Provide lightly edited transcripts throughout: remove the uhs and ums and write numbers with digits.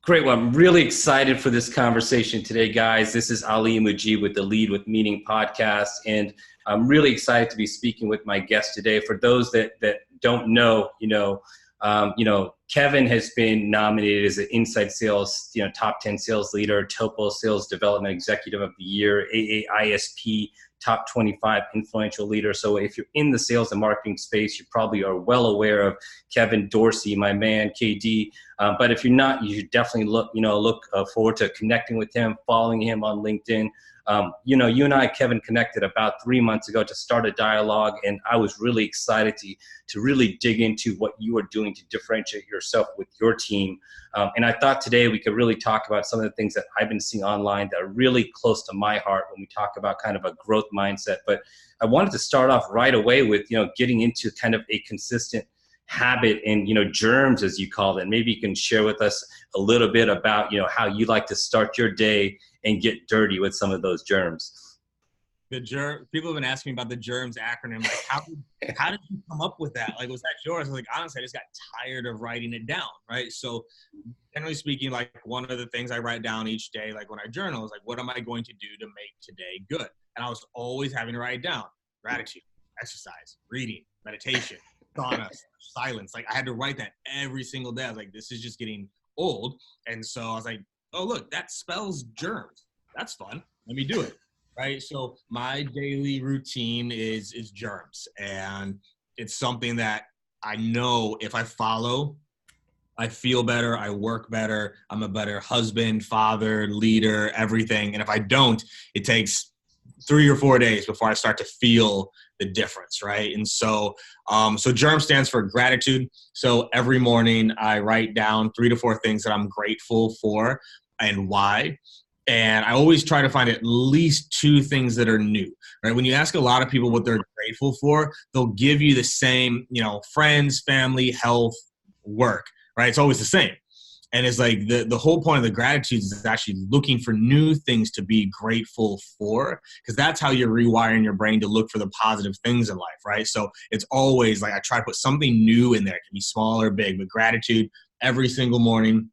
Great. Well, I'm really excited for this conversation today, guys. This is Ali Mujib with the Lead with Meaning podcast, and I'm really excited to be speaking with my guest today. For those that don't know, Kevin has been nominated as an Inside Sales, top 10 sales leader, TOPO Sales Development Executive of the Year, AAISP top 25 influential leader. So if you're in the sales and marketing space, you probably are well aware of Kevin Dorsey, my man, KD. But if you're not, you should definitely look forward to connecting with him, following him on LinkedIn. You and I, Kevin, connected about 3 months ago to start a dialogue, and I was really excited to really dig into what you are doing to differentiate yourself with your team. And I thought today we could really talk about some of the things that I've been seeing online that are really close to my heart when we talk about kind of a growth mindset. But I wanted to start off right away with, getting into kind of a consistent habit and, germs, as you call it. Maybe you can share with us a little bit about, how you like to start your day and get dirty with some of those germs. People have been asking me about the germs acronym. Like, how did you come up with that? Like, was that yours? Like, honestly, I just got tired of writing it down, right? So generally speaking, like, one of the things I write down each day, like when I journal, is like, what am I going to do to make today good? And I was always having to write down gratitude, exercise, reading, meditation, sauna, silence. Like, I had to write that every single day. I was like, this is just getting old. And so I was like, oh, look, that spells germs. That's fun. Let me do it. Right. So my daily routine is germs, and it's something that I know if I follow, I feel better. I work better. I'm a better husband, father, leader, everything. And if I don't, it takes 3 or 4 days before I start to feel the difference. Right. And so, GERM stands for gratitude. So every morning I write down 3 to 4 things that I'm grateful for and why. And I always try to find at least 2 things that are new, right? When you ask a lot of people what they're grateful for, they'll give you the same, friends, family, health, work, right? It's always the same. And it's like the whole point of the gratitude is actually looking for new things to be grateful for, because that's how you're rewiring your brain to look for the positive things in life, right? So it's always like I try to put something new in there. It can be small or big, but gratitude every single morning.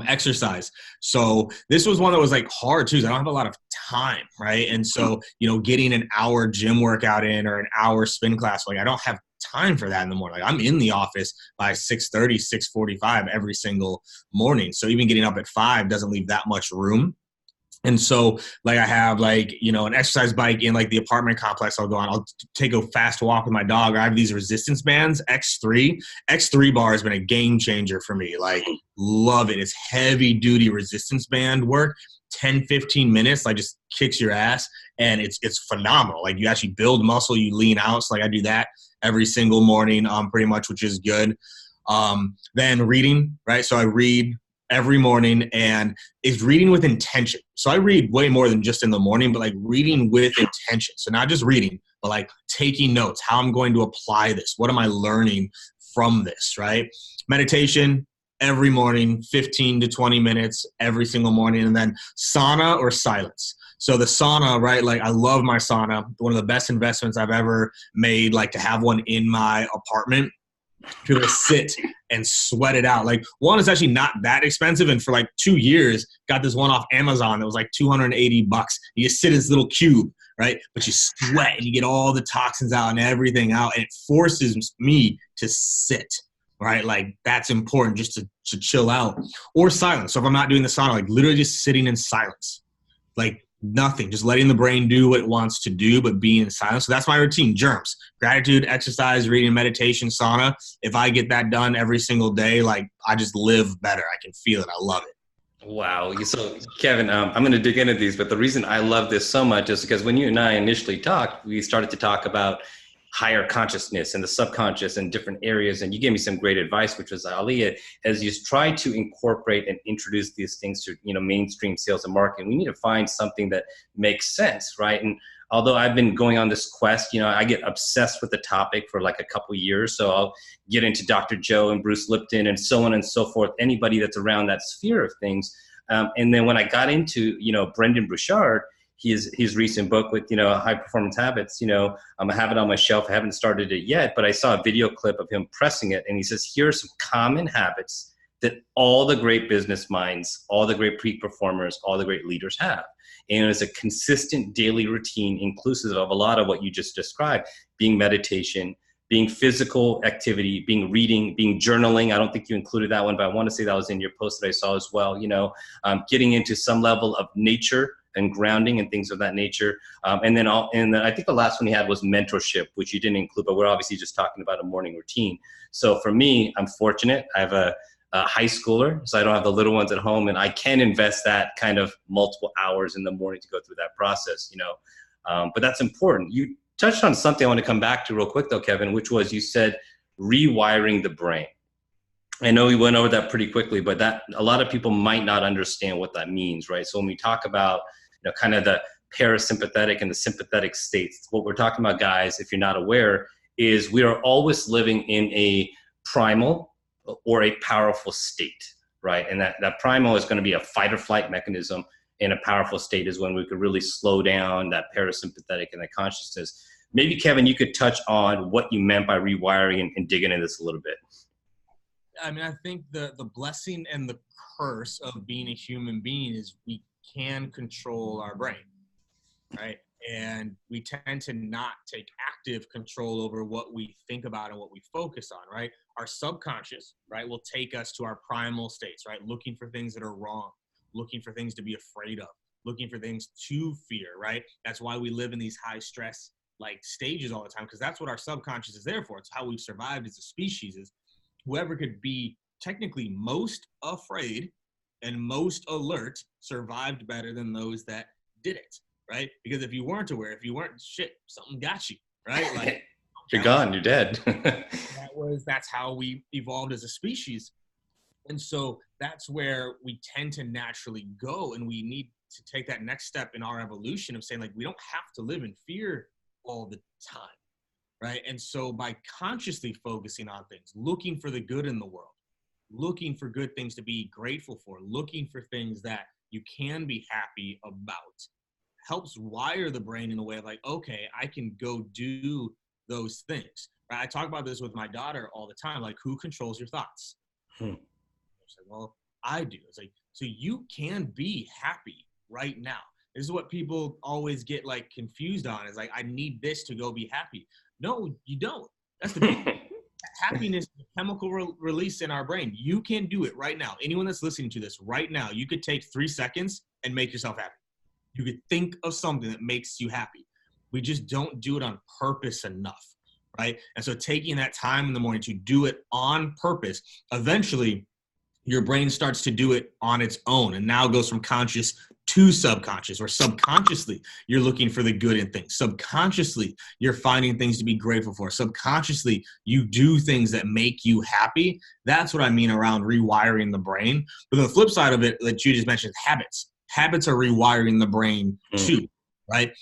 Exercise. So this was one that was like hard too, because I don't have a lot of time, right? And so, getting an hour gym workout in or an hour spin class, like I don't have time for that in the morning. Like I'm in the office by 6:30, 6:45 every single morning. So even getting up at 5 doesn't leave that much room. And so like I have an exercise bike in like the apartment complex I'll go on. I'll take a fast walk with my dog. I have these resistance bands, X3. X3 bar has been a game changer for me. Like love it. It's heavy duty resistance band work. 10, 15 minutes, like just kicks your ass. And it's phenomenal. Like you actually build muscle, you lean out. So like I do that every single morning, pretty much, which is good. Then reading, right? So I read every morning, and it's reading with intention. So I read way more than just in the morning, but like reading with intention. So not just reading, but like taking notes, how I'm going to apply this. What am I learning from this, right? Meditation every morning, 15 to 20 minutes every single morning. And then sauna or silence. So the sauna, right? Like I love my sauna. One of the best investments I've ever made, like to have one in my apartment, to be able to sit and sweat it out. Like one is actually not that expensive. And for like 2 years, got this one off Amazon that was like $280. You just sit in this little cube, right? But you sweat and you get all the toxins out and everything out. And it forces me to sit, right? Like that's important, just to chill out. Or silence. So if I'm not doing the sauna, like literally just sitting in silence, like nothing, just letting the brain do what it wants to do, but being in silence. So that's my routine. Germs, gratitude, exercise, reading, meditation, sauna. If I get that done every single day, like I just live better. I can feel it. I love it. Wow. So Kevin, I'm going to dig into these, but the reason I love this so much is because when you and I initially talked, we started to talk about higher consciousness and the subconscious and different areas. And you gave me some great advice, which was, Ali, as you try to incorporate and introduce these things to, mainstream sales and marketing, we need to find something that makes sense, right? And although I've been going on this quest, I get obsessed with the topic for like a couple years. So I'll get into Dr. Joe and Bruce Lipton and so on and so forth, anybody that's around that sphere of things. And then when I got into, Brendan Burchard, his recent book with, High Performance Habits, I have it on my shelf. I haven't started it yet, but I saw a video clip of him pressing it. And he says, here are some common habits that all the great business minds, all the great peak performers, all the great leaders have. And it's a consistent daily routine, inclusive of a lot of what you just described, being meditation, being physical activity, being reading, being journaling. I don't think you included that one, but I want to say that was in your post that I saw as well. Getting into some level of nature and grounding and things of that nature. And then I think the last one he had was mentorship, which you didn't include, but we're obviously just talking about a morning routine. So for me, I'm fortunate. I have a high schooler, so I don't have the little ones at home, and I can invest that kind of multiple hours in the morning to go through that process, but that's important. You touched on something I want to come back to real quick though, Kevin, which was, you said rewiring the brain. I know we went over that pretty quickly, but that a lot of people might not understand what that means, right? So when we talk about, kind of the parasympathetic and the sympathetic states, what we're talking about, guys, if you're not aware, is we are always living in a primal or a powerful state, right? And that primal is going to be a fight or flight mechanism, and a powerful state is when we could really slow down that parasympathetic and that consciousness. Maybe, Kevin, you could touch on what you meant by rewiring and dig into this a little bit. I mean, I think the blessing and the curse of being a human being is we can control our brain, right? And we tend to not take active control over what we think about and what we focus on, right? Our subconscious, right, will take us to our primal states, right? Looking for things that are wrong, looking for things to be afraid of, looking for things to fear, right? That's why we live in these high stress like stages all the time, because that's what our subconscious is there for. It's how we've survived as a species. Is whoever could be technically most afraid and most alert survived better than those that didn't, right? Because if you weren't aware, if you weren't, shit, something got you, right? Like you're gone, you're dead. That's how we evolved as a species. And so that's where we tend to naturally go, and we need to take that next step in our evolution of saying, like, we don't have to live in fear all the time, right? And so by consciously focusing on things, looking for the good in the world, looking for good things to be grateful for, looking for things that you can be happy about, helps wire the brain in a way of like, okay, I can go do those things, right? I talk about this with my daughter all the time, like, who controls your thoughts? It's like, well, I do. It's like, so you can be happy right now. This is what people always get like confused on, is like, I need this to go be happy. No, you don't. That's the beauty. Happiness is a chemical release in our brain. You can do it right now. Anyone that's listening to this right now, you could take 3 seconds and make yourself happy. You could think of something that makes you happy. We just don't do it on purpose enough, right? And so taking that time in the morning to do it on purpose, eventually your brain starts to do it on its own, and now goes from conscious to subconscious, or subconsciously you're looking for the good in things. Subconsciously you're finding things to be grateful for. Subconsciously you do things that make you happy. That's what I mean around rewiring the brain. But the flip side of it, that you just mentioned, habits. Habits are rewiring the brain too, right?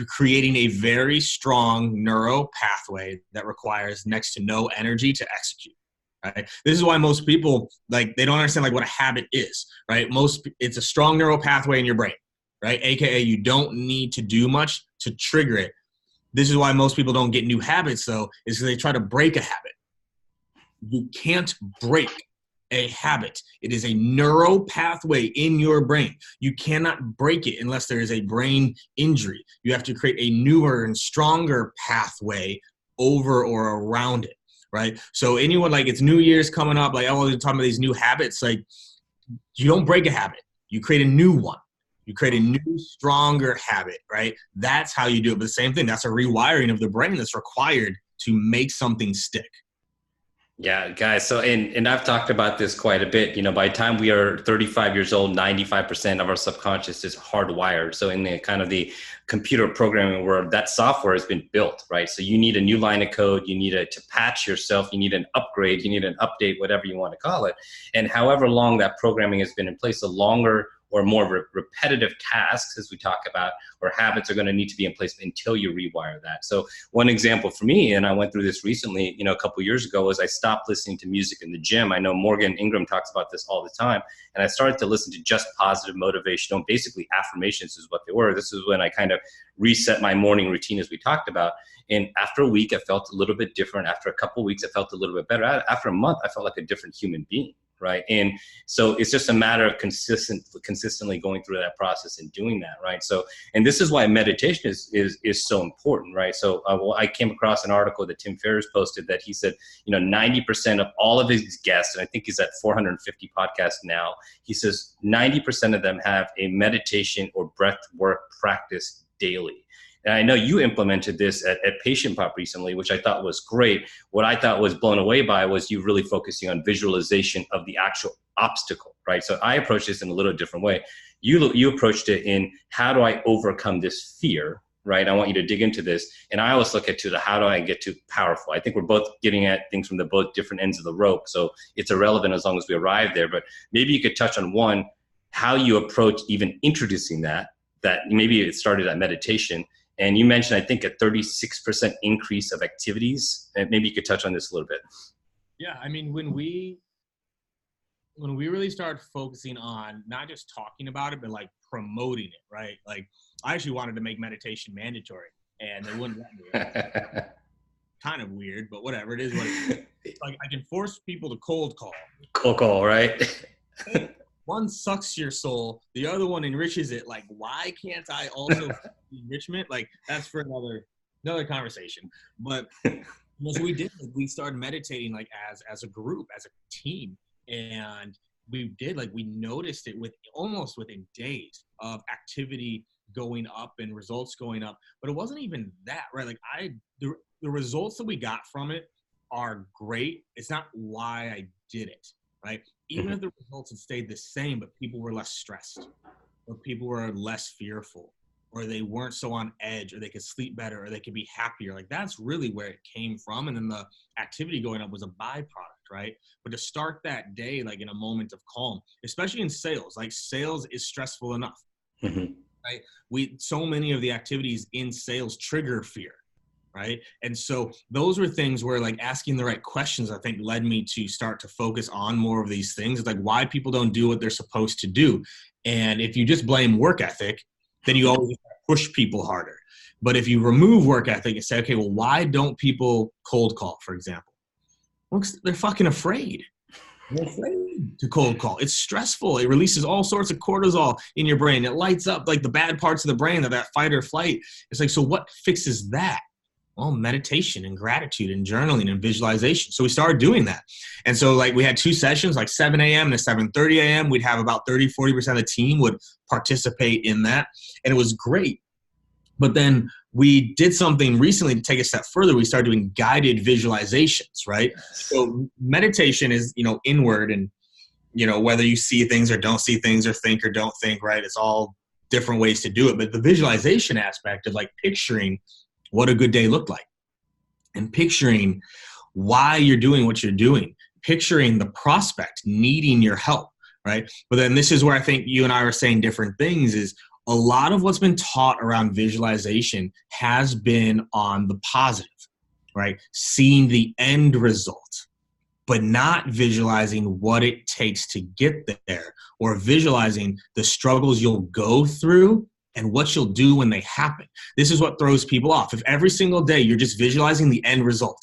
Creating a very strong neuro pathway that requires next to no energy to execute. Right? This is why most people, like, they don't understand like what a habit is, right? It's a strong neural pathway in your brain, right? AKA you don't need to do much to trigger it. This is why most people don't get new habits though, is because they try to break a habit. You can't break a habit. It is a neural pathway in your brain. You cannot break it unless there is a brain injury. You have to create a newer and stronger pathway over or around it. Right. So anyone, like, it's New Year's coming up, like, everyone's talking about these new habits. Like, you don't break a habit. You create a new one. You create a new, stronger habit, right? That's how you do it. But the same thing, that's a rewiring of the brain that's required to make something stick. Yeah, guys. So, and I've talked about this quite a bit. By the time we are 35 years old, 95% of our subconscious is hardwired. So in the kind of the computer programming world, that software has been built, right? So you need a new line of code. You need to patch yourself. You need an upgrade. You need an update, whatever you want to call it. And however long that programming has been in place, the longer or more repetitive tasks, as we talk about, or habits, are going to need to be in place until you rewire that. So one example for me, and I went through this recently, a couple of years ago, was I stopped listening to music in the gym. I know Morgan Ingram talks about this all the time. And I started to listen to just positive motivational, basically affirmations is what they were. This is when I kind of reset my morning routine, as we talked about. And after a week, I felt a little bit different. After a couple of weeks, I felt a little bit better. After a month, I felt like a different human being. right? And so it's just a matter of consistently going through that process and doing that, right? So, and this is why meditation is so important, right? So I came across an article that Tim Ferriss posted that he said, 90% of all of his guests, and I think he's at 450 podcasts now, he says 90% of them have a meditation or breath work practice daily. And I know you implemented this at Patient Pop recently, which I thought was great. What I thought was blown away by was you really focusing on visualization of the actual obstacle, right? So I approached this in a little different way. You approached it in, how do I overcome this fear, right? I want you to dig into this. And I always look at how do I get to powerful? I think we're both getting at things from both different ends of the rope. So it's irrelevant as long as we arrive there. But maybe you could touch on one, how you approach even introducing that maybe it started at meditation. And you mentioned, I think, a 36% increase of activities. And maybe you could touch on this a little bit. Yeah, I mean, when we really started focusing on not just talking about it, but like promoting it, right? Like, I actually wanted to make meditation mandatory, and they wouldn't let me. Kind of weird, but whatever. It is what it is. Like, I can force people to cold call. Cold call, right? One sucks your soul, the other one enriches it. Like, why can't I also enrichment? Like, that's for another conversation. But what we did, we started meditating like as a group, as a team, and we noticed it almost within days of activity going up and results going up. But it wasn't even that, right? Like, the results that we got from it are great. It's not why I did it, right? Even if the results had stayed the same, but people were less stressed, or people were less fearful, or they weren't so on edge, or they could sleep better, or they could be happier. Like, that's really where it came from. And then the activity going up was a byproduct, right? But to start that day, like in a moment of calm, especially in sales, like sales is stressful enough, right? So many of the activities in sales trigger fear. Right. And so those were things where, like, asking the right questions, I think, led me to start to focus on more of these things, like why people don't do what they're supposed to do. And if you just blame work ethic, then you always push people harder. But if you remove work ethic and say, okay, well, why don't people cold call, for example? Well, they're fucking afraid. They're afraid to cold call. It's stressful. It releases all sorts of cortisol in your brain. It lights up like the bad parts of the brain, that fight or flight. It's like, so what fixes that? Well, meditation and gratitude and journaling and visualization. So we started doing that. And so, like, we had 2 sessions, like 7 a.m. and 7:30 a.m. We'd have about 30-40% of the team would participate in that. And it was great. But then we did something recently to take a step further. We started doing guided visualizations, right? So meditation is, inward, and, whether you see things or don't see things, or think or don't think, right? It's all different ways to do it. But the visualization aspect of, like, picturing what a good day looked like, and picturing why you're doing what you're doing, picturing the prospect needing your help, right? But then this is where I think you and I are saying different things, is a lot of what's been taught around visualization has been on the positive, right? Seeing the end result, but not visualizing what it takes to get there, or visualizing the struggles you'll go through and what you'll do when they happen. This is what throws people off. If every single day you're just visualizing the end result,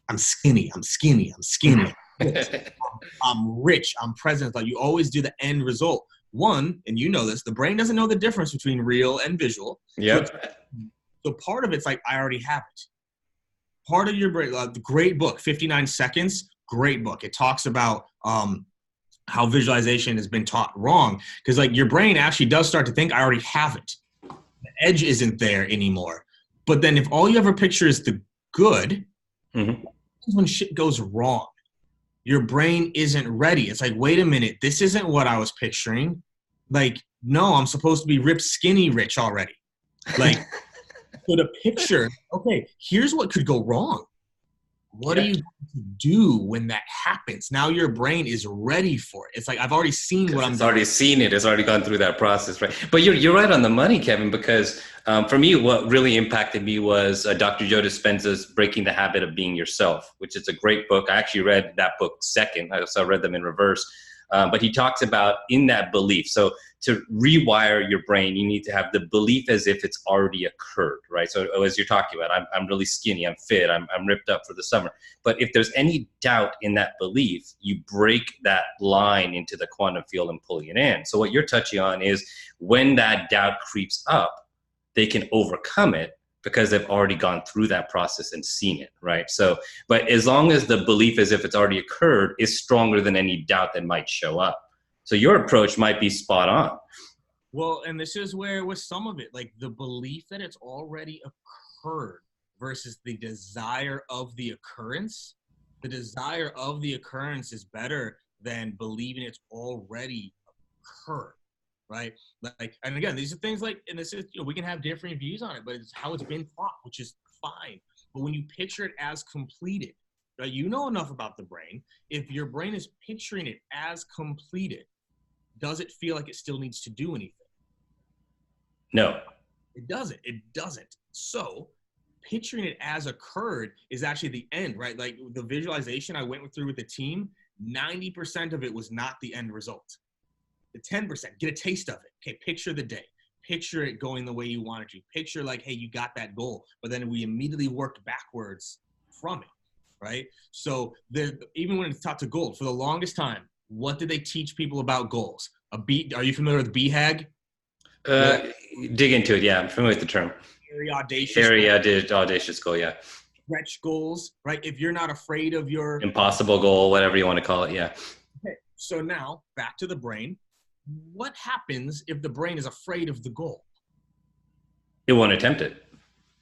I'm skinny, I'm skinny, I'm skinny, I'm rich, I'm present, like, you always do the end result. One, and you know this, the brain doesn't know the difference between real and visual. Yep. So part of it's like, I already have it. Part of your brain, the great book, 59 Seconds, great book. It talks about how visualization has been taught wrong, because, like, your brain actually does start to think, I already have it. The edge isn't there anymore. But then if all you ever picture is the good, when shit goes wrong, your brain isn't ready. It's like, wait a minute, this isn't what I was picturing. Like, no, I'm supposed to be ripped, skinny, rich already. Like, so to picture, okay, here's what could go wrong. What are you going to do when that happens? Now your brain is ready for it. It's like, I've already seen what I'm doing. Already seen it. It's already gone through that process, right? But you're right on the money, Kevin, because for me, what really impacted me was Dr. Joe Dispenza's Breaking the Habit of Being Yourself, which is a great book. I actually read that book second. So I read them in reverse. But he talks about in that belief. So to rewire your brain, you need to have the belief as if it's already occurred, right? So as you're talking about, I'm really skinny, I'm fit, I'm ripped up for the summer. But if there's any doubt in that belief, you break that line into the quantum field and pulling it in. So what you're touching on is when that doubt creeps up, they can overcome it because they've already gone through that process and seen it, right? So, but as long as the belief as if it's already occurred is stronger than any doubt that might show up. So your approach might be spot on. Well, and this is where with some of it, like the belief that it's already occurred versus the desire of the occurrence. The desire of the occurrence is better than believing it's already occurred, right? Like, and again, these are things like, and this is, we can have different views on it, but it's how it's been taught, which is fine. But when you picture it as completed, right, you know enough about the brain. If your brain is picturing it as completed, does it feel like it still needs to do anything? No. It doesn't. It doesn't. So picturing it as occurred is actually the end, right? Like the visualization I went through with the team, 90% of it was not the end result. The 10%, get a taste of it. Okay, picture the day. Picture it going the way you wanted to. Picture like, hey, you got that goal. But then we immediately worked backwards from it, right? So even when it's taught to goals, for the longest time, what did they teach people about goals? Are you familiar with BHAG? Dig into it. Yeah, I'm familiar with the term. Very audacious. Audacious goal. Yeah. Stretch goals, right? If you're not afraid of your impossible goal, whatever you want to call it. Yeah. Okay. So now back to the brain. What happens if the brain is afraid of the goal? It won't attempt it.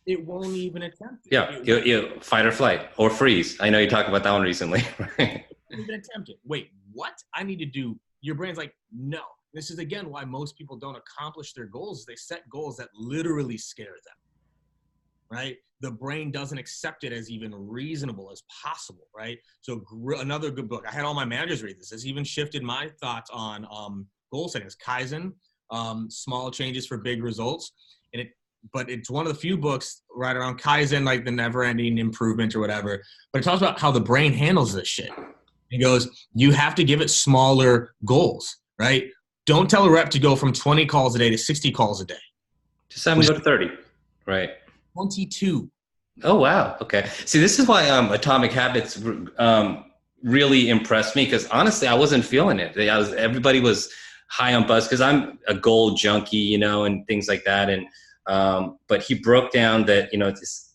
It won't even attempt it. Yeah. You fight or flight or freeze. I know you talked about that one recently. Right? It won't even attempt it. Wait, what? I need to do. Your brain's like, no. This is, again, why most people don't accomplish their goals. They set goals that literally scare them, right? The brain doesn't accept it as even reasonable as possible, right? So another good book. I had all my managers read this. This even shifted my thoughts on goal setting. It's Kaizen, Small Changes for Big Results. But it's one of the few books right around Kaizen, like the never-ending improvement or whatever. But it talks about how the brain handles this shit. It goes, you have to give it smaller goals, right? Don't tell a rep to go from 20 calls a day to 60 calls a day. Just have them go to 30, right? 22. Oh, wow. Okay. See, this is why Atomic Habits really impressed me, because honestly, I wasn't feeling it. Everybody was high on buzz because I'm a goal junkie, and things like that. And but he broke down that,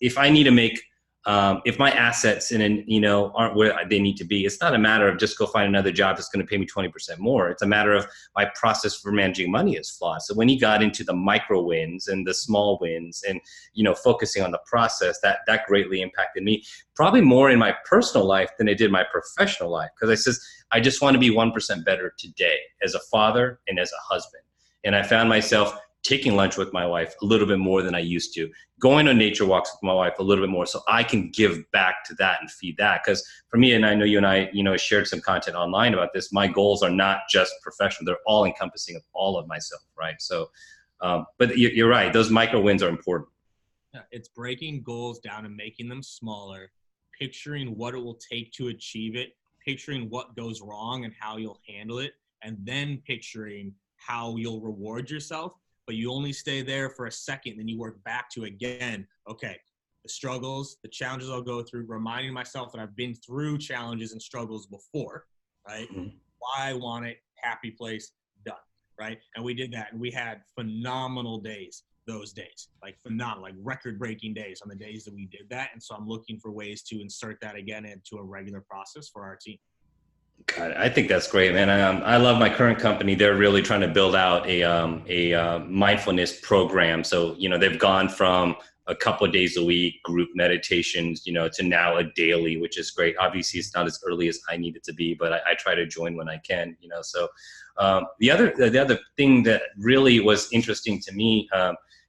if I need to make if my assets aren't where they need to be, it's not a matter of just go find another job that's going to pay me 20% more. It's a matter of my process for managing money is flawed. So when he got into the micro wins and the small wins and, focusing on the process, that greatly impacted me, probably more in my personal life than it did my professional life. Because I just want to be 1% better today as a father and as a husband. And I found myself taking lunch with my wife a little bit more than I used to, going on nature walks with my wife a little bit more so I can give back to that and feed that. Because for me, and I know you and I, shared some content online about this, my goals are not just professional. They're all encompassing of all of myself, right? So, but you're right. Those micro wins are important. Yeah, it's breaking goals down and making them smaller, picturing what it will take to achieve it, picturing what goes wrong and how you'll handle it, and then picturing how you'll reward yourself. But you only stay there for a second, then you work back to, again, okay, the struggles, the challenges I'll go through, reminding myself that I've been through challenges and struggles before, right? Mm-hmm. Why I want it, happy place, done, right? And we did that, and we had phenomenal days those days, like phenomenal, like record-breaking days on the days that we did that. And so I'm looking for ways to insert that again into a regular process for our team. God, I think that's great, man. I love my current company. They're really trying to build out a mindfulness program. So, they've gone from a couple of days a week group meditations, to now a daily, which is great. Obviously, it's not as early as I need it to be, but I try to join when I can, So the other thing that really was interesting to me,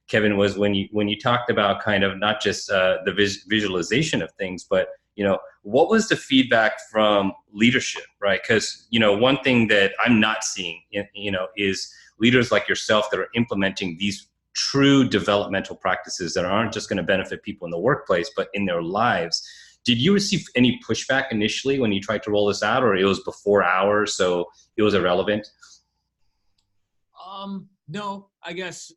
Kevin, was when you talked about kind of not just the visualization of things, but what was the feedback from leadership, right? Because, one thing that I'm not seeing, is leaders like yourself that are implementing these true developmental practices that aren't just going to benefit people in the workplace, but in their lives. Did you receive any pushback initially when you tried to roll this out, or it was before hours, so it was irrelevant? No, I guess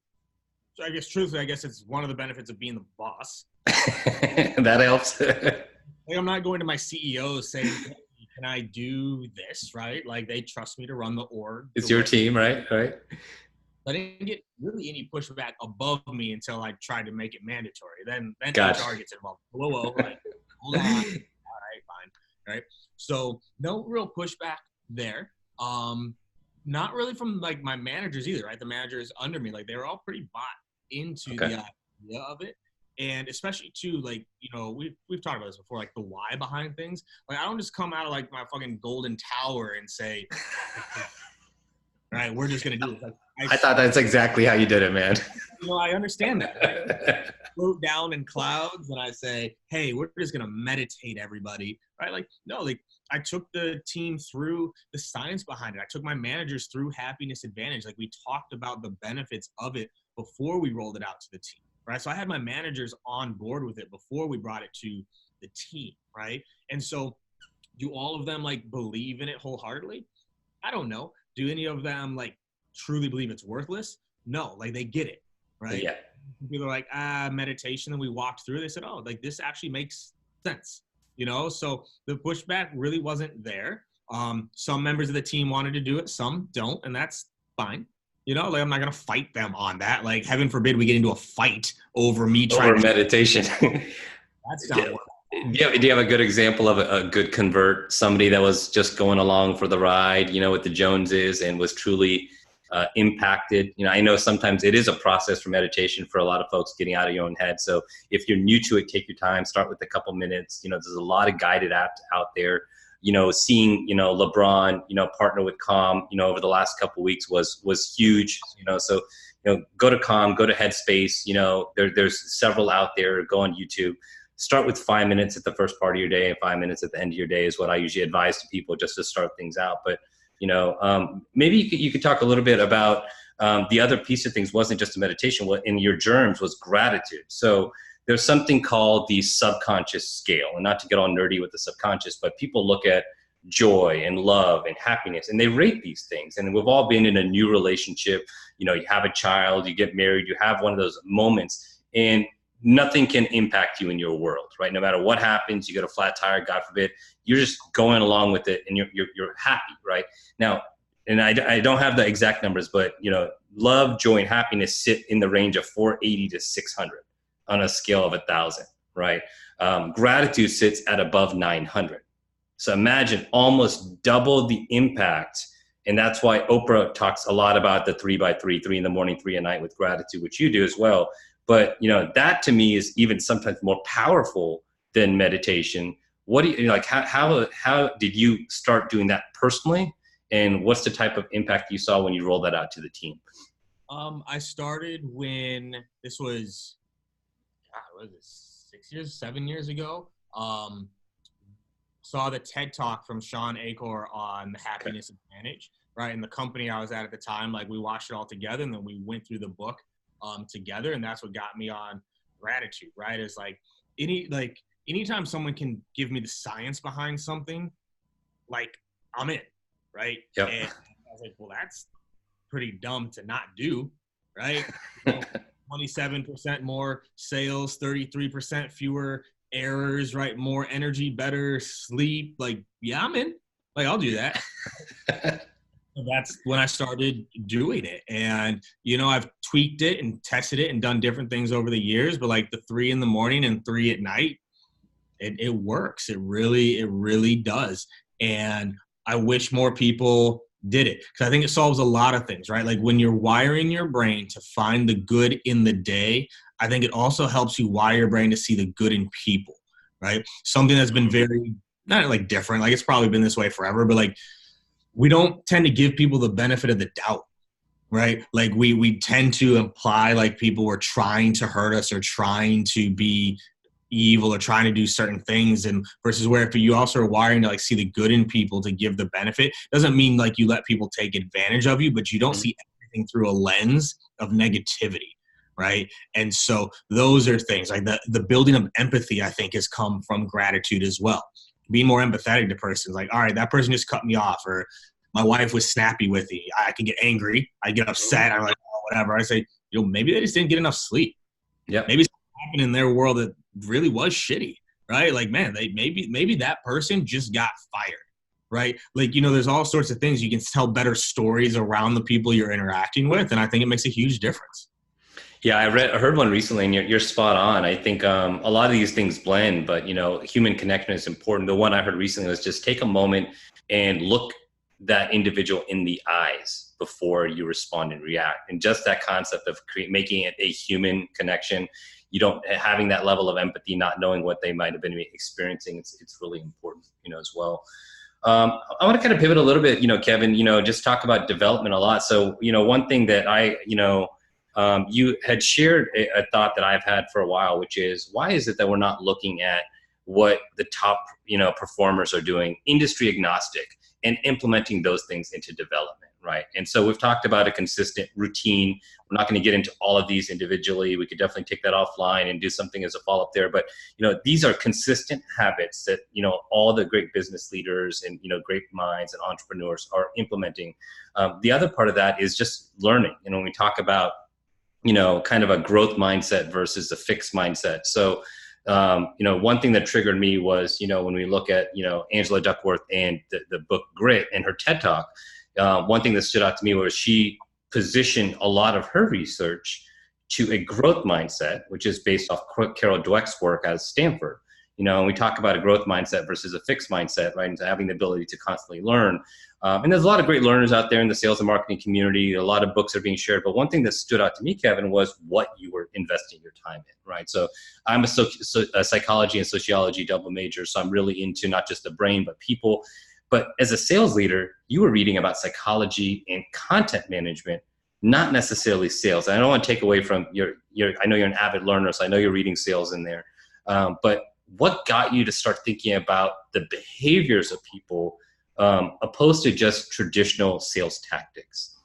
truthfully, I guess it's one of the benefits of being the boss. That helps. Like, I'm not going to my CEO saying, hey, can I do this, right? Like, they trust me to run the org. It's your team, right? Right. I didn't get really any pushback above me until I tried to make it mandatory. Then Gotcha. HR gets involved. Whoa, like, hold on. All right, fine. Right. So no real pushback there. Not really from like my managers either, right? The managers under me, like they were all pretty bought into the idea of it. And especially too, like, you know, we've talked about this before, like the why behind things. Like I don't just come out of like my fucking golden tower and say, right, we're just gonna do this. Like, I thought that's exactly how you did it, man. You know, I understand that. Right? Float down in clouds and I say, hey, we're just gonna meditate everybody, right? Like, no, like I took the team through the science behind it. I took my managers through Happiness Advantage. Like we talked about the benefits of it before we rolled it out to the team, right? So I had my managers on board with it before we brought it to the team, right? And so do all of them like believe in it wholeheartedly? I don't know. Do any of them like truly believe it's worthless? No, like they get it, right? Yeah. People are like, meditation. And we walked through, they said, oh, like this actually makes sense, you know? So the pushback really wasn't there. Some members of the team wanted to do it, some don't, and that's fine. You know, like I'm not going to fight them on that. Like heaven forbid we get into a fight over me trying to meditation. That's not what. Do you have a good example of a good convert, somebody that was just going along for the ride, you know, with the Joneses and was truly impacted? You know, I know sometimes it is a process for meditation for a lot of folks getting out of your own head. So if you're new to it, take your time, start with a couple minutes. You know, there's a lot of guided apps out there. You know, seeing, you know, LeBron, you know, partner with Calm, you know, over the last couple of weeks was huge, you know, so, you know, go to Calm, go to Headspace, you know, there's several out there, go on YouTube. Start with 5 minutes at the first part of your day and 5 minutes at the end of your day is what I usually advise to people just to start things out. But, you know, maybe you could talk a little bit about the other piece of things wasn't just a meditation. What in your germs was gratitude. So there's something called the subconscious scale, and not to get all nerdy with the subconscious, but people look at joy and love and happiness and they rate these things. And we've all been in a new relationship. You know, you have a child, you get married, you have one of those moments, and nothing can impact you in your world, right? No matter what happens, you get a flat tire, God forbid, you're just going along with it and you're happy, right? Now, and I don't have the exact numbers, but you know, love, joy, and happiness sit in the range of 480 to 600 on a scale of 1,000, right? Gratitude sits at above 900. So imagine almost double the impact. And that's why Oprah talks a lot about the 3x3, 3 in the morning, 3 at night with gratitude, which you do as well. But, you know, that to me is even sometimes more powerful than meditation. What do you like? How did you start doing that personally? And what's the type of impact you saw when you rolled that out to the team? I started when this was, what was it, 7 years ago. Saw the TED Talk from Sean Acor on the Happiness Advantage, right? And the company I was at the time, like we watched it all together and then we went through the book together, and that's what got me on gratitude, right? Is like anytime someone can give me the science behind something, like I'm in, right? Yep. And I was like, well, that's pretty dumb to not do, right? You know, 27% more sales, 33% fewer errors, right? More energy, better sleep. Like, yeah, I'm in. Like, I'll do that. That's when I started doing it. And, you know, I've tweaked it and tested it and done different things over the years, but like the 3 in the morning and 3 at night, it works. It really does. And I wish more people did it because I think it solves a lot of things, right? Like when you're wiring your brain to find the good in the day, I think it also helps you wire your brain to see the good in people, right? Something that's been very, not like different, like it's probably been this way forever, but like, we don't tend to give people the benefit of the doubt, right? Like we tend to imply like people were trying to hurt us or trying to be evil or trying to do certain things, and versus where if you also are wiring to like see the good in people to give the benefit, doesn't mean like you let people take advantage of you, but you don't see everything through a lens of negativity, right? And so those are things like the building of empathy, I think, has come from gratitude as well. Being more empathetic to persons, like, all right, that person just cut me off, or my wife was snappy with me. I can get angry. I get upset. I'm like, oh, whatever. I say, maybe they just didn't get enough sleep. Yeah. Maybe something happened in their world that really was shitty, right? Like, man, maybe that person just got fired, right? Like, there's all sorts of things. You can tell better stories around the people you're interacting with, and I think it makes a huge difference. Yeah, I heard one recently, and you're spot on. I think a lot of these things blend, but human connection is important. The one I heard recently was just take a moment and look that individual in the eyes before you respond and react. And just that concept of making it a human connection, having that level of empathy, not knowing what they might have been experiencing. It's really important, as well. I want to kind of pivot a little bit, Kevin. Just talk about development a lot. So one thing that you had shared a thought that I've had for a while, which is, why is it that we're not looking at what the top, performers are doing, industry agnostic, and implementing those things into development, right? And so we've talked about a consistent routine. We're not going to get into all of these individually. We could definitely take that offline and do something as a follow-up there. But, these are consistent habits that, all the great business leaders and, great minds and entrepreneurs are implementing. The other part of that is just learning. When we talk about kind of a growth mindset versus a fixed mindset. So, one thing that triggered me was, when we look at, Angela Duckworth and the book Grit and her TED Talk, one thing that stood out to me was she positioned a lot of her research to a growth mindset, which is based off Carol Dweck's work at Stanford. And we talk about a growth mindset versus a fixed mindset, right? And having the ability to constantly learn. And there's a lot of great learners out there in the sales and marketing community. A lot of books are being shared. But one thing that stood out to me, Kevin, was what you were investing your time in, right? So I'm a psychology and sociology double major. So I'm really into not just the brain, but people. But as a sales leader, you were reading about psychology and content management, not necessarily sales. And I don't want to take away from I know you're an avid learner, so I know you're reading sales in there. But what got you to start thinking about the behaviors of people opposed to just traditional sales tactics?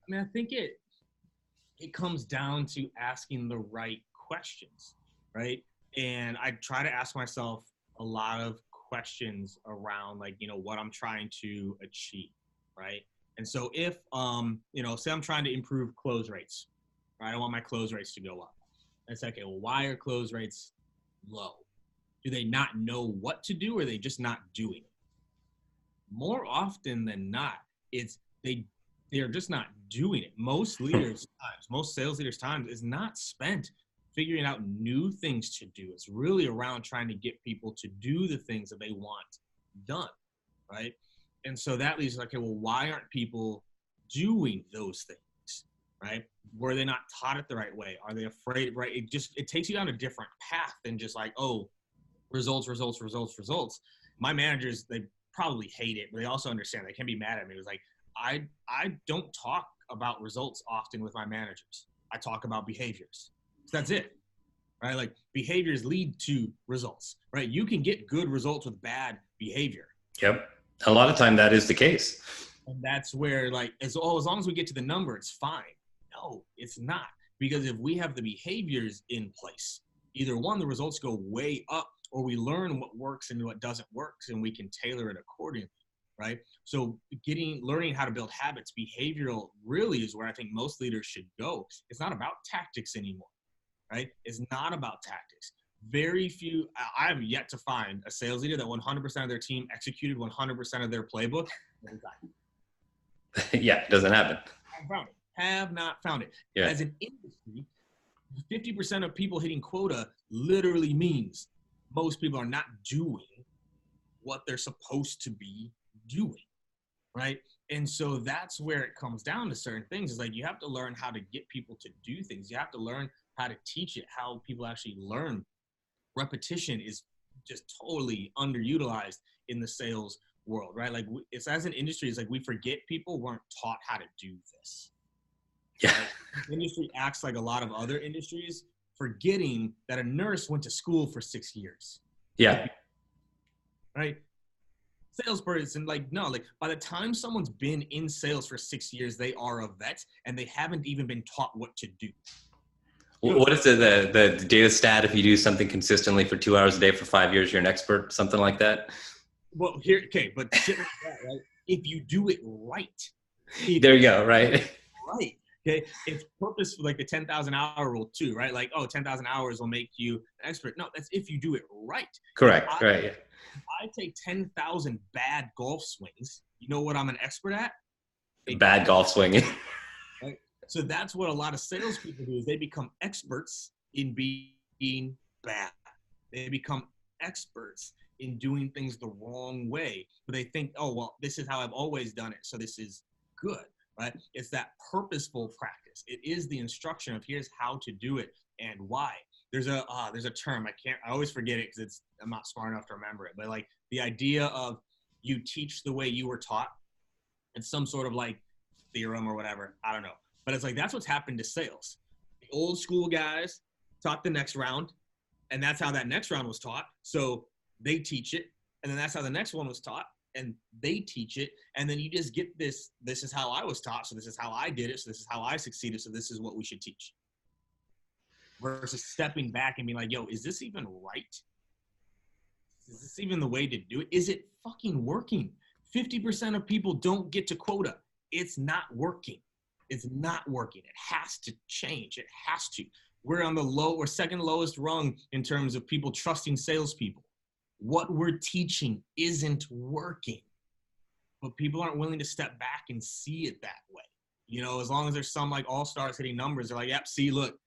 I mean, I think it comes down to asking the right questions, right? And I try to ask myself a lot of questions around, like, what I'm trying to achieve, right? And so if, say I'm trying to improve close rates, right? I want my close rates to go up. And it's like, okay, well, why are close rates low? Do they not know what to do, or are they just not doing it? More often than not, it's they're just not doing it. Most sales leaders' time is not spent figuring out new things to do. It's really around trying to get people to do the things that they want done, right? And so that leads like, okay, well, why aren't people doing those things, right? Were they not taught it the right way? Are they afraid, right? It takes you down a different path than just like, oh, results. My managers, they probably hate it, but they also understand. They can be mad at me. It was like, I don't talk about results often with my managers. I talk about behaviors. So that's it, right? Like, behaviors lead to results, right? You can get good results with bad behavior. Yep. A lot of time that is the case. And that's where, like, as long as we get to the number, it's fine. No, it's not. Because if we have the behaviors in place, either one, the results go way up, or we learn what works and what doesn't work, and we can tailor it accordingly, right? So learning how to build habits, behavioral, really is where I think most leaders should go. It's not about tactics anymore, right? It's not about tactics. Very few, I have yet to find a sales leader that 100% of their team executed 100% of their playbook. Yeah, it doesn't happen. Have not found it. Yeah. As an industry, 50% of people hitting quota literally means most people are not doing what they're supposed to be doing, right? And so that's where it comes down to certain things. It's like, you have to learn how to get people to do things. You have to learn how to teach it, how people actually learn. Repetition is just totally underutilized in the sales world, right? Like, it's, as an industry, it's like we forget people weren't taught how to do this. Yeah. Right? The industry acts like a lot of other industries, forgetting that a nurse went to school for 6 years. Yeah. Right? salesperson. Like, no, like by the time someone's been in sales for 6 years, they are a vet and they haven't even been taught what to do. What is the data stat? If you do something consistently for 2 hours a day for 5 years, you're an expert, something like that? Well, here, okay, but shit like that, right? If you do it right. There you go, right? Right. Okay. It's purposeful, like the 10,000 hour rule too, right? Like, oh, 10,000 hours will make you an expert. No, that's if you do it right. Correct. Right. Yeah. If I take 10,000 bad golf swings, you know what I'm an expert at? Bad golf swinging. Right? So that's what a lot of salespeople do is they become experts in being bad. They become experts in doing things the wrong way. But they think, oh, well, this is how I've always done it, so this is good, right? It's that purposeful practice. It is the instruction of here's how to do it and why. There's a term, I always forget it because I'm not smart enough to remember it, but like the idea of you teach the way you were taught. It's some sort of like theorem or whatever. I don't know. But it's like, that's what's happened to sales. The old school guys taught the next round, and that's how that next round was taught. So they teach it, and then that's how the next one was taught, and they teach it. And then you just get this is how I was taught, so this is how I did it, so this is how I succeeded, so this is what we should teach. Versus stepping back and being like, yo, is this even right? Is this even the way to do it? Is it fucking working? 50% of people don't get to quota. It's not working. It's not working. It has to change. It has to. We're on the second lowest rung in terms of people trusting salespeople. What we're teaching isn't working, but people aren't willing to step back and see it that way. You know, as long as there's some like all-stars hitting numbers, they're like, yep, see, look.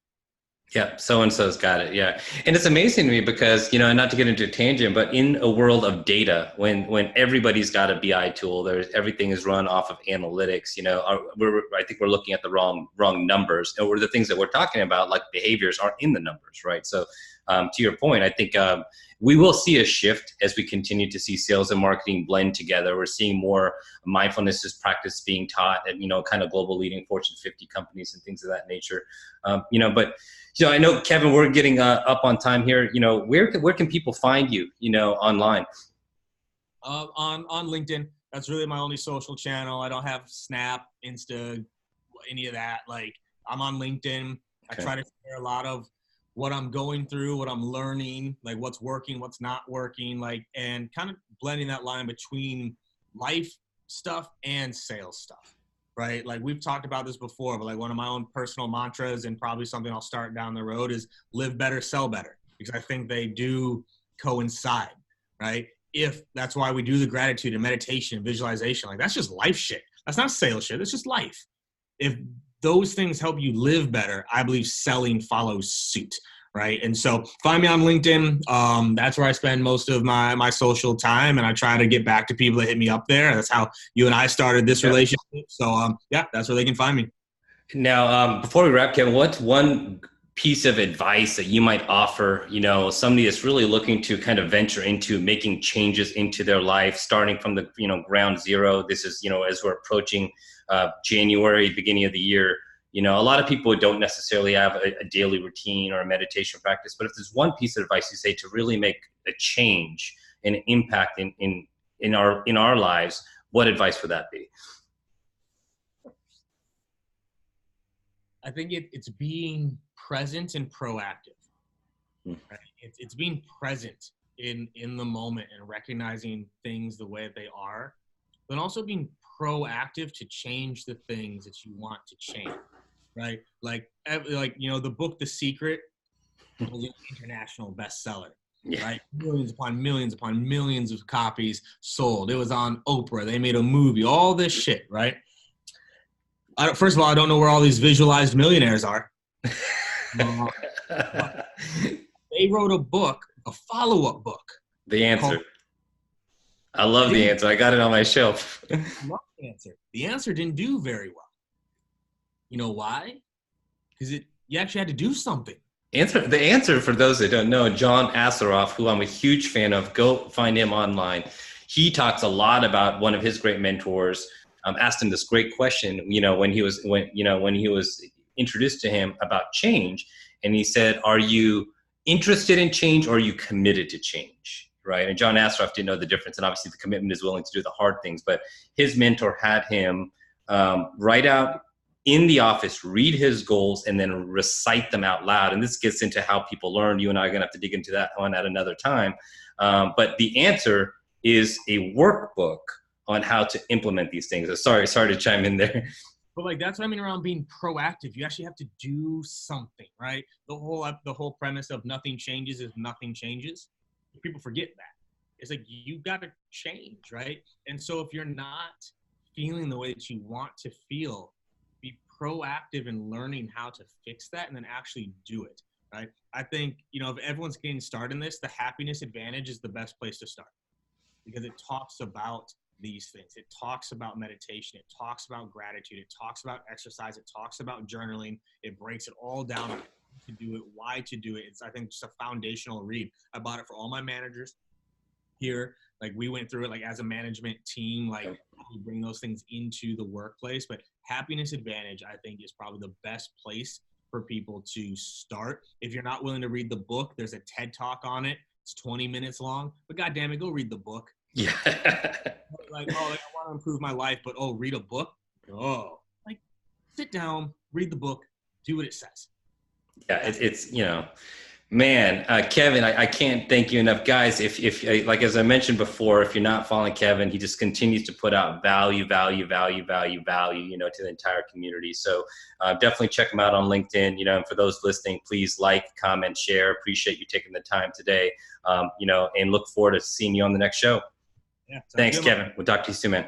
Yeah, so-and-so's got it, yeah. And it's amazing to me because, you know, and not to get into a tangent, but in a world of data, when everybody's got a BI tool, everything is run off of analytics, you know, I think we're looking at the wrong numbers, or the things that we're talking about, like behaviors, aren't in the numbers, right? So to your point, I think we will see a shift as we continue to see sales and marketing blend together. We're seeing more mindfulness practice being taught at, you know, kind of global leading Fortune 50 companies and things of that nature. You know, but so I know, Kevin, we're getting up on time here. You know, where can people find you, you know, online? On LinkedIn. That's really my only social channel. I don't have Snap, Insta, any of that. Like, I'm on LinkedIn. Okay. I try to share a lot of what I'm going through, what I'm learning, like what's working, what's not working, like, and kind of blending that line between life stuff and sales stuff. Right? Like, we've talked about this before, but like one of my own personal mantras, and probably something I'll start down the road, is live better, sell better, because I think they do coincide, right? If that's why we do the gratitude and meditation and visualization, like that's just life shit. That's not sales shit. It's just life. If those things help you live better, I believe selling follows suit. Right. And so find me on LinkedIn. That's where I spend most of my social time. And I try to get back to people that hit me up there. That's how you and I started this relationship. So, that's where they can find me. Now, before we wrap, Kevin, what's one piece of advice that you might offer, you know, somebody that's really looking to kind of venture into making changes into their life, starting from the, you know, ground zero? This is, you know, as we're approaching January, beginning of the year. You know, a lot of people don't necessarily have a daily routine or a meditation practice, but if there's one piece of advice you say to really make a change and impact in our lives, what advice would that be? I think it's being present and proactive. Right? It's being present in the moment and recognizing things the way they are, but also being proactive to change the things that you want to change. Right? Like, you know, the book, The Secret, was an international bestseller, right? Millions upon millions of copies sold. It was on Oprah. They made a movie, all this shit, right? First of all, I don't know where all these visualized millionaires are. They wrote a book, a follow-up book. The Answer. I love The Answer. I got it on my shelf. I love The Answer. The Answer didn't do very well. You know why? Because you actually had to do something. The Answer, for those that don't know, John Assaraf, who I'm a huge fan of, go find him online. He talks a lot about one of his great mentors. Asked him this great question, you know, when he was introduced to him about change, and he said, "Are you interested in change, or are you committed to change?" right? And John Assaraf didn't know the difference, and obviously the commitment is willing to do the hard things. But his mentor had him write out in the office, read his goals, and then recite them out loud. And this gets into how people learn. You and I are going to have to dig into that one at another time. But the answer is a workbook on how to implement these things. Sorry to chime in there. But like, that's what I mean around being proactive. You actually have to do something, right? The whole premise of nothing changes if nothing changes. People forget that. It's like, you got to change, right? And so if you're not feeling the way that you want to feel, be proactive in learning how to fix that and then actually do it, right? I think, you know, if everyone's getting started in this, the happiness advantage is the best place to start, because it talks about these things. It talks about meditation. It talks about gratitude. It talks about exercise. It talks about journaling. It breaks it all down on how to do it, why to do it. It's, I think, just a foundational read. I bought it for all my managers here. Like, we went through it like as a management team, like how we bring those things into the workplace. But Happiness Advantage, I think, is probably the best place for people to start. If you're not willing to read the book, there's a TED Talk on it. It's 20 minutes long, but God damn it, go read the book. Yeah. Like, oh, I want to improve my life, but oh, read a book? Oh, like, sit down, read the book, do what it says. Yeah, it's you know, man, Kevin, I can't thank you enough. Guys, if like, as I mentioned before, if you're not following Kevin, he just continues to put out value, you know, to the entire community. So definitely check him out on LinkedIn, you know, and for those listening, please like, comment, share. Appreciate you taking the time today, you know, and look forward to seeing you on the next show. Yeah, thanks, Kevin. We'll talk to you soon, man.